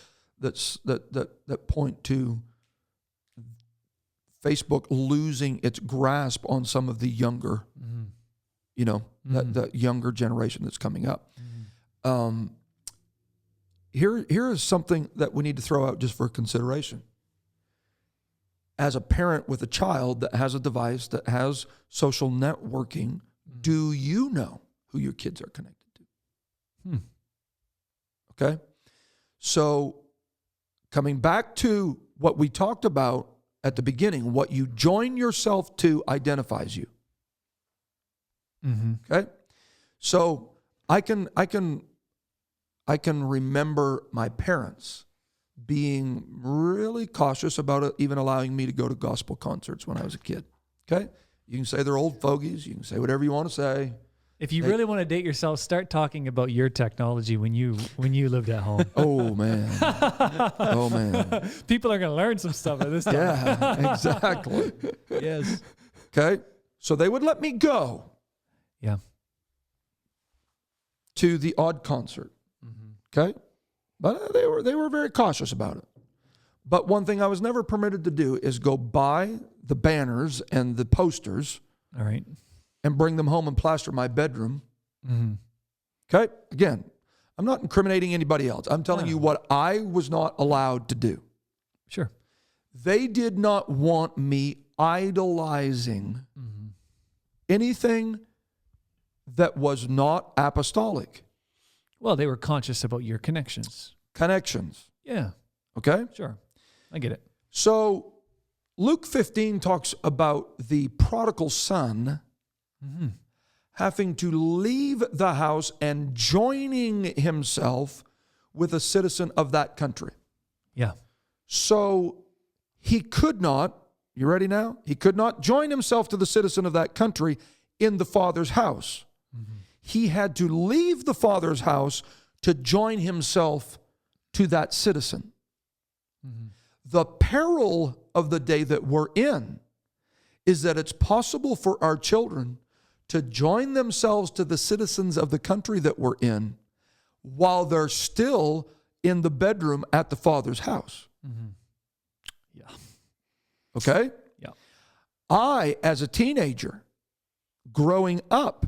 that point to Facebook losing its grasp on some of the younger, the younger generation that's coming up. Here is something that we need to throw out just for consideration. As a parent with a child that has a device that has social networking, do you know who your kids are connected to? Okay? So coming back to what we talked about at the beginning, what you join yourself to identifies you. Okay? So I can remember my parents being really cautious about it, even allowing me to go to gospel concerts when I was a kid. Okay? You can say they're old fogies. You can say whatever you want to say. If you really want to date yourself, start talking about your technology when you lived at home. Oh, man. Oh, man. People are going to learn some stuff at this time. Yeah, exactly. Yes. Okay? So they would let me go. Yeah. To the odd concert. Okay? But they were very cautious about it. But one thing I was never permitted to do is go buy the banners and the posters All right. and bring them home and plaster my bedroom. Mm-hmm. Okay? Again, I'm not incriminating anybody else. I'm telling you what I was not allowed to do. Sure. They did not want me idolizing anything that was not apostolic. Well, they were conscious about your connections. Yeah. Okay? Sure. I get it. So Luke 15 talks about the prodigal son having to leave the house and joining himself with a citizen of that country. Yeah. So he could not, you ready now? He could not join himself to the citizen of that country in the father's house. He had to leave the father's house to join himself to that citizen. The peril of the day that we're in is that it's possible for our children to join themselves to the citizens of the country that we're in while they're still in the bedroom at the father's house. Yeah. Okay? Yeah. I, as a teenager, growing up,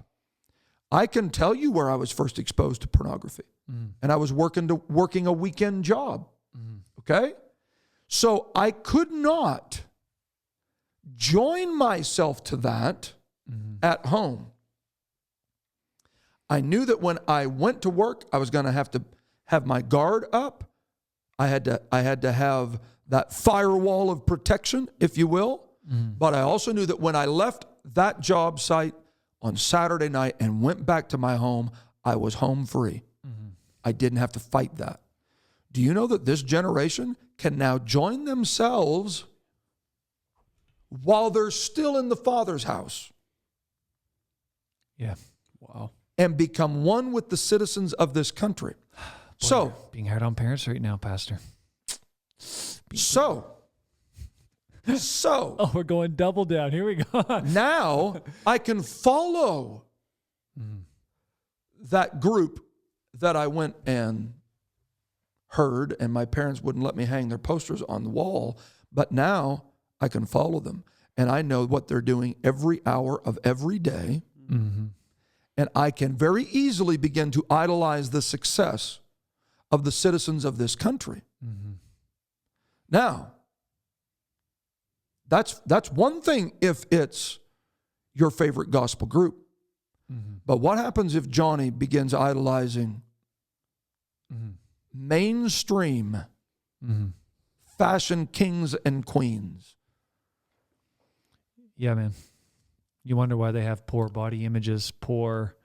I can tell you where I was first exposed to pornography. And I was working a weekend job. Okay? So I could not join myself to that at home. I knew that when I went to work, I was going to have my guard up. I had to have that firewall of protection, if you will. But I also knew that when I left that job site on Saturday night and went back to my home, I was home free. I didn't have to fight that. Do you know that this generation can now join themselves while they're still in the father's house? Yeah. Wow. And become one with the citizens of this country. Boy, So, you're being hard on parents right now, Pastor. So, oh, we're going double down. Here we go. Now I can follow that group that I went and heard, and my parents wouldn't let me hang their posters on the wall, but now I can follow them. And I know what they're doing every hour of every day. And I can very easily begin to idolize the success of the citizens of this country. Now, that's one thing if it's your favorite gospel group. But what happens if Johnny begins idolizing mainstream fashion kings and queens? Yeah, man. You wonder why they have poor body images, poor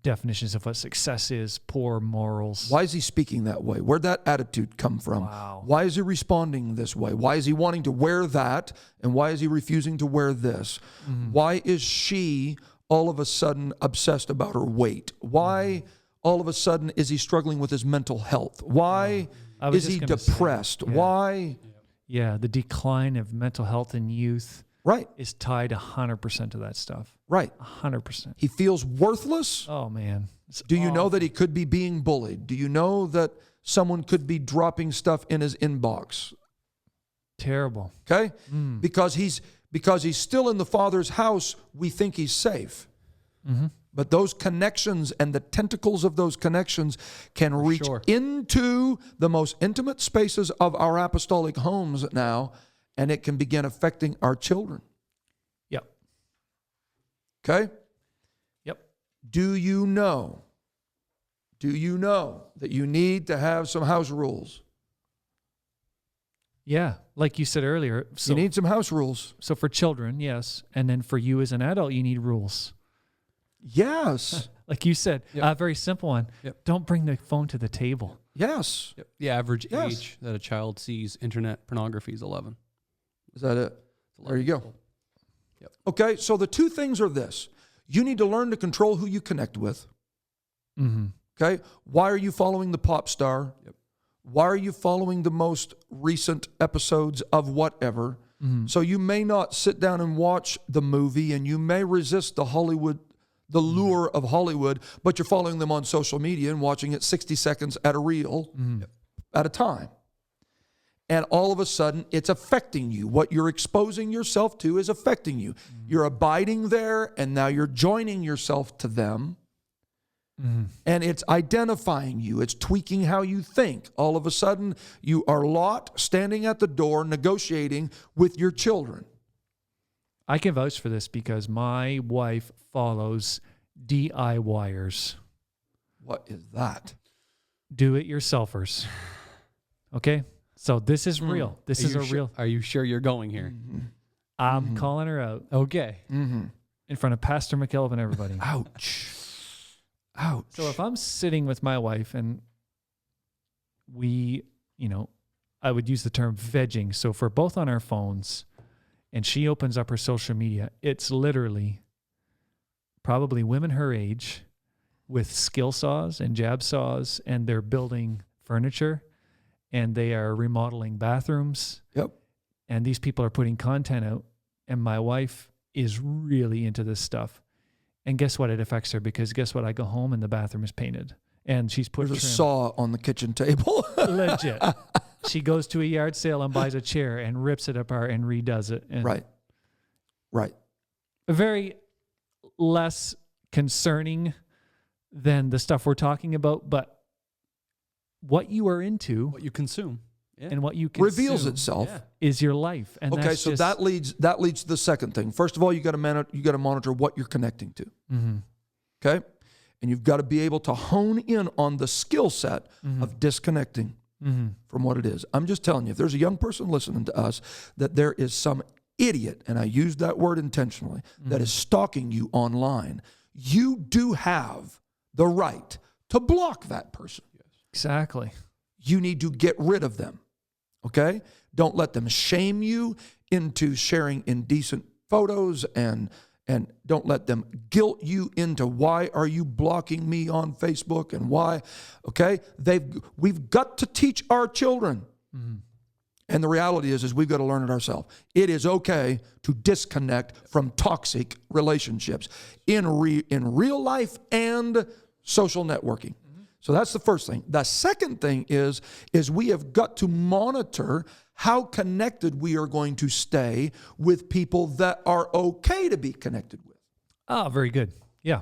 definitions of what success is, poor morals. Why is he speaking that way? Where'd that attitude come from? Wow. Why is he responding this way? Why is he wanting to wear that? And why is he refusing to wear this? Why is she all of a sudden obsessed about her weight? Why all of a sudden is he struggling with his mental health? Why is he depressed? Why? Yeah, the decline of mental health in youth is tied 100% to that stuff. Right. 100%. He feels worthless. Oh, man. Do you know that he could be being bullied? Do you know that someone could be dropping stuff in his inbox? Terrible. Okay? Because he's still in the Father's house, we think he's safe. But those connections and the tentacles of those connections can reach into the most intimate spaces of our apostolic homes now, and it can begin affecting our children. Yep. Okay? Yep. Do you know that you need to have some house rules? Yeah, like you said earlier. So, you need some house rules. So for children, yes. And then for you as an adult, you need rules. Yes. Like you said, a very simple one. Don't bring the phone to the table. Yes. The average age that a child sees internet pornography is 11. Is that it? There you go. Okay, so the two things are this. You need to learn to control who you connect with. Okay? Why are you following the pop star? Why are you following the most recent episodes of whatever? So you may not sit down and watch the movie, and you may resist the lure of Hollywood, but you're following them on social media and watching it 60 seconds at a reel at a time. And all of a sudden, it's affecting you. What you're exposing yourself to is affecting you. You're abiding there, and now you're joining yourself to them. And it's identifying you. It's tweaking how you think. All of a sudden, you are Lot standing at the door negotiating with your children. I can vouch for this because my wife follows DIYers. What is that? Do-it-yourselfers. Okay? So this is real. This is a real... Are you sure you're going here? I'm calling her out. Okay. In front of Pastor McKelvin and everybody. Ouch. Ouch. So if I'm sitting with my wife and we, I would use the term vegging. So if we're both on our phones and she opens up her social media, it's literally probably women her age with skill saws and jab saws, and they're building furniture and they are remodeling bathrooms. Yep. And these people are putting content out, and my wife is really into this stuff. And guess what? It affects her because guess what? I go home and the bathroom is painted and she's put There's a saw on the kitchen table. Legit. She goes to a yard sale and buys a chair and rips it apart and redoes it. And Right. Very less concerning than the stuff we're talking about, but what you are into, What you consume. Yeah. and what you consume Reveals itself. is your life. And Okay, that's so just, that leads to the second thing. First of all, you got to monitor what you're connecting to. Okay, and you've got to be able to hone in on the skill set of disconnecting from what it is. I'm just telling you, if there's a young person listening to us, that there is some idiot, and I used that word intentionally, that is stalking you online, you do have the right to block that person. exactly. You need to get rid of them. Okay? Don't let them shame you into sharing indecent photos, and don't let them guilt you into why are you blocking me on Facebook and why. Okay? We've got to teach our children. And the reality is we've got to learn it ourselves. It is okay to disconnect from toxic relationships in real life and social networking. So that's the first thing. The second thing is we have got to monitor how connected we are going to stay with people that are okay to be connected with. Ah, very good. Yeah.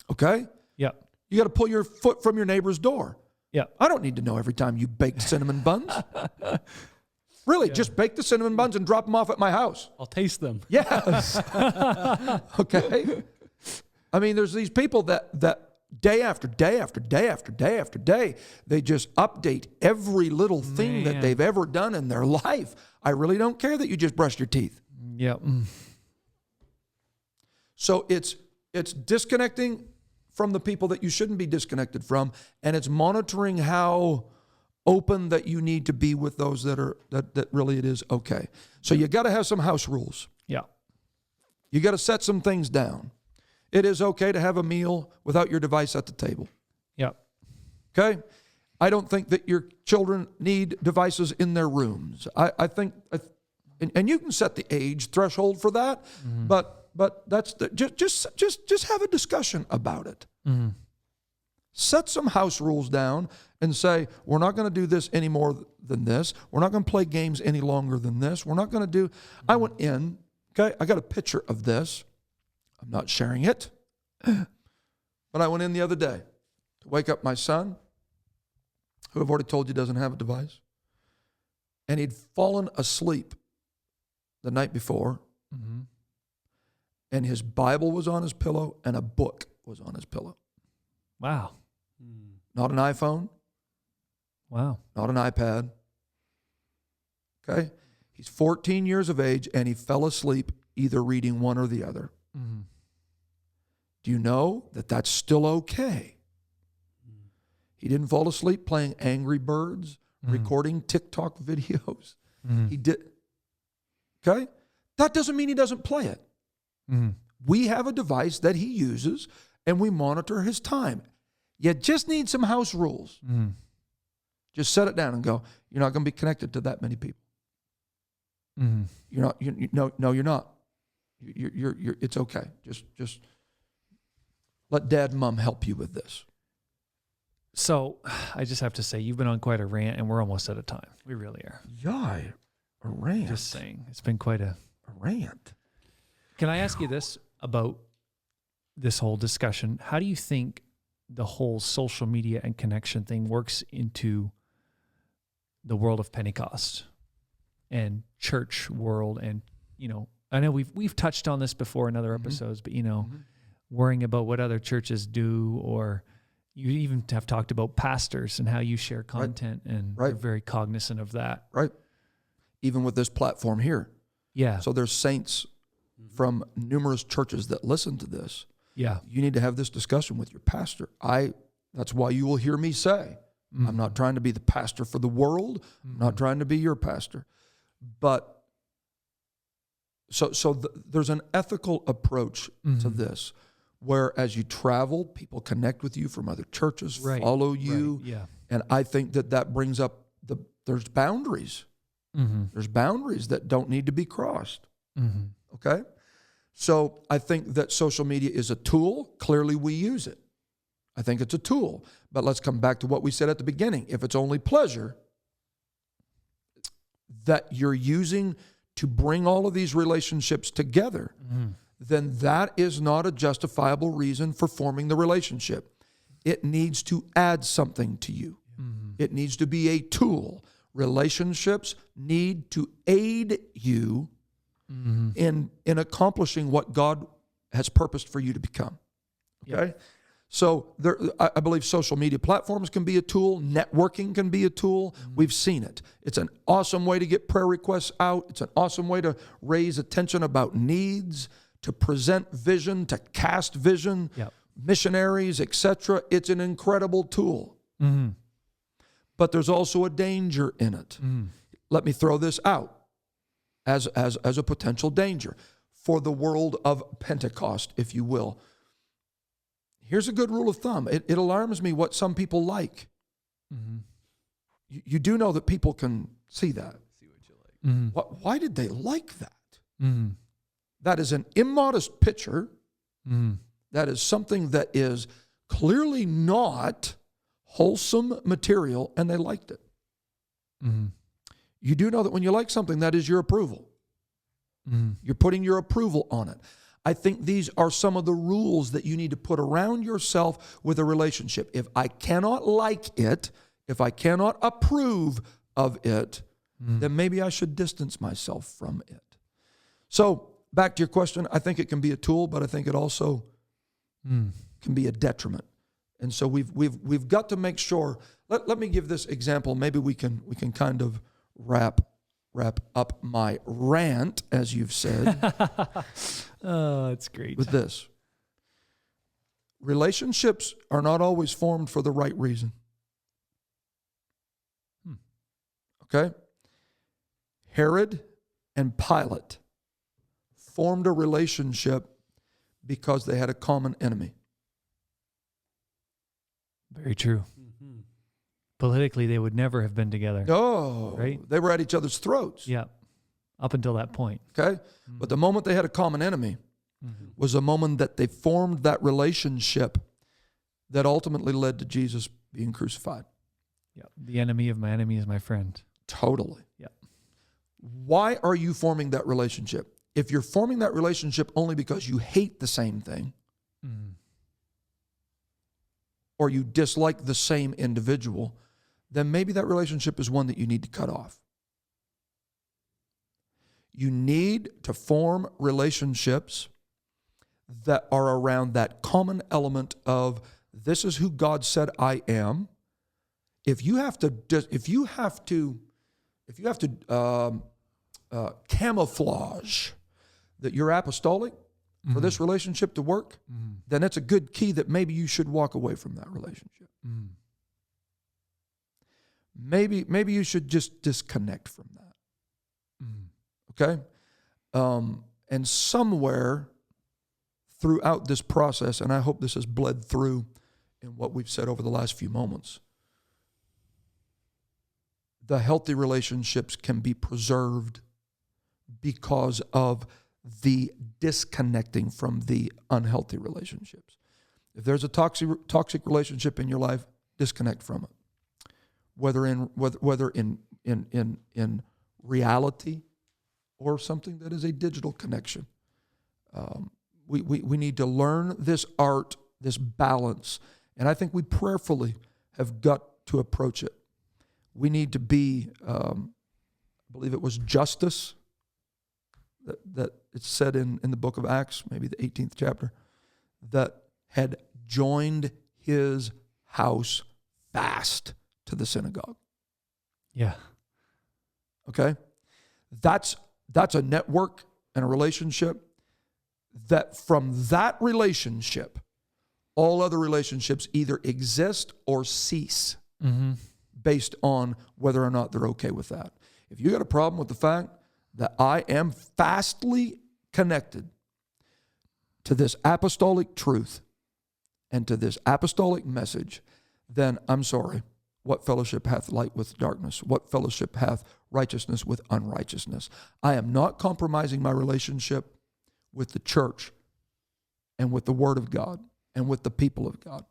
Okay? Yeah. You got to pull your foot from your neighbor's door. Yeah. I don't need to know every time you baked cinnamon buns. Really, just bake the cinnamon buns and drop them off at my house. I'll taste them. Yes. Okay? I mean, there's these people that day after day after day after day after day, they just update every little thing that they've ever done in their life. I really don't care that you just brushed your teeth. Yeah. So it's disconnecting from the people that you shouldn't be disconnected from, and it's monitoring how open that you need to be with those that really it is okay. So you got to have some house rules. Yeah. You got to set some things down. It is okay to have a meal without your device at the table. Yeah. Okay? I don't think that your children need devices in their rooms. I think, and you can set the age threshold for that, but that's just have a discussion about it. Set some house rules down and say, we're not going to do this any more than this. We're not going to play games any longer than this. We're not going to do, I went in, okay, I got a picture of this. I'm not sharing it. But I went in the other day to wake up my son, who I've already told you doesn't have a device. And he'd fallen asleep the night before. And his Bible was on his pillow and a book was on his pillow. Wow. Not an iPhone. Wow. Not an iPad. Okay? He's 14 years of age and he fell asleep either reading one or the other. Do you know that that's still okay? He didn't fall asleep playing Angry Birds, recording TikTok videos. He did. Okay? That doesn't mean he doesn't play it. We have a device that he uses and we monitor his time. You just need some house rules. Just set it down and go, you're not going to be connected to that many people. You're not, no, you're not. You're it's okay. Just let dad and mom help you with this. So I just have to say, you've been on quite a rant, and we're almost out of time. We really are. Yeah, a rant. Just saying. It's been quite a rant. Can I ask you this about this whole discussion? How do you think the whole social media and connection thing works into the world of Pentecost and church world? And, I know we've touched on this before in other episodes, but, worrying about what other churches do, or you even have talked about pastors and how you share content, and you're very cognizant of that. Right. Even with this platform here. Yeah. So there's saints from numerous churches that listen to this. Yeah. You need to have this discussion with your pastor. That's why you will hear me say, I'm not trying to be the pastor for the world. I'm not trying to be your pastor. But there's an ethical approach to this, where as you travel, people connect with you from other churches, follow you. Right. Yeah. And I think that brings up there's boundaries. There's boundaries that don't need to be crossed. Okay? So I think that social media is a tool. Clearly we use it. I think it's a tool. But let's come back to what we said at the beginning. If it's only pleasure that you're using to bring all of these relationships together, then that is not a justifiable reason for forming the relationship. It needs to add something to you. It needs to be a tool. Relationships need to aid you in accomplishing what God has purposed for you to become. Okay? Yep. So I believe social media platforms can be a tool. Networking can be a tool. We've seen it. It's an awesome way to get prayer requests out. It's an awesome way to raise attention about needs, to present vision, to cast vision, missionaries, etc. It's an incredible tool. But there's also a danger in it. Let me throw this out as a potential danger for the world of Pentecost, if you will. Here's a good rule of thumb. It alarms me what some people like. You do know that people can see that. See what you like. Why did they like that? That is an immodest picture. That is something that is clearly not wholesome material, and they liked it. You do know that when you like something, that is your approval. You're putting your approval on it. I think these are some of the rules that you need to put around yourself with a relationship. If I cannot like it, if I cannot approve of it, then maybe I should distance myself from it. So back to your question, I think it can be a tool, but I think it also can be a detriment. And so we've got to make sure. Let me give this example. Maybe we can kind of wrap up my rant, as you've said. Oh, that's great. With this. Relationships are not always formed for the right reason. Okay? Herod and Pilate formed a relationship because they had a common enemy. Very true. Politically, they would never have been together. Oh, right? They were at each other's throats. Yeah, up until that point. Okay? But the moment they had a common enemy was a moment that they formed that relationship that ultimately led to Jesus being crucified. Yeah, the enemy of my enemy is my friend. Totally. Yeah. Why are you forming that relationship? If you're forming that relationship only because you hate the same thing, or you dislike the same individual, then maybe that relationship is one that you need to cut off. You need to form relationships that are around that common element of, this is who God said I am. If you have to camouflage that you're apostolic for this relationship to work, then it's a good key that maybe you should walk away from that relationship. Maybe you should just disconnect from that. Okay? And somewhere throughout this process, and I hope this has bled through in what we've said over the last few moments, the healthy relationships can be preserved because of the disconnecting from the unhealthy relationships. If there's a toxic relationship in your life, disconnect from it. Whether in reality or something that is a digital connection. We need to learn this art, this balance, and I think we prayerfully have got to approach it. We need to be, I believe it was Justus, that it's said in the book of Acts, maybe the 18th chapter, that had joined his house fast to the synagogue. Yeah. Okay? That's a network and a relationship that from that relationship, all other relationships either exist or cease based on whether or not they're okay with that. If you got a problem with the fact that I am fastly connected to this apostolic truth and to this apostolic message, then I'm sorry. What fellowship hath light with darkness? What fellowship hath righteousness with unrighteousness? I am not compromising my relationship with the church and with the Word of God and with the people of God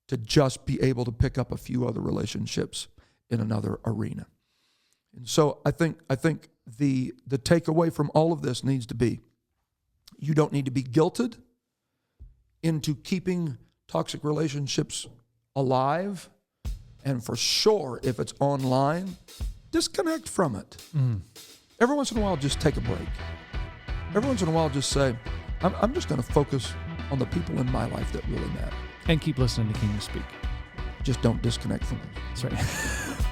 to just be able to pick up a few other relationships in another arena. And so I think the takeaway from all of this needs to be, you don't need to be guilted into keeping toxic relationships alive. And for sure, if it's online, disconnect from it. Every once in a while, just take a break. Every once in a while, just say, I'm just going to focus on the people in my life that really matter. And keep listening to King to Speak. Just don't disconnect from them. That's right.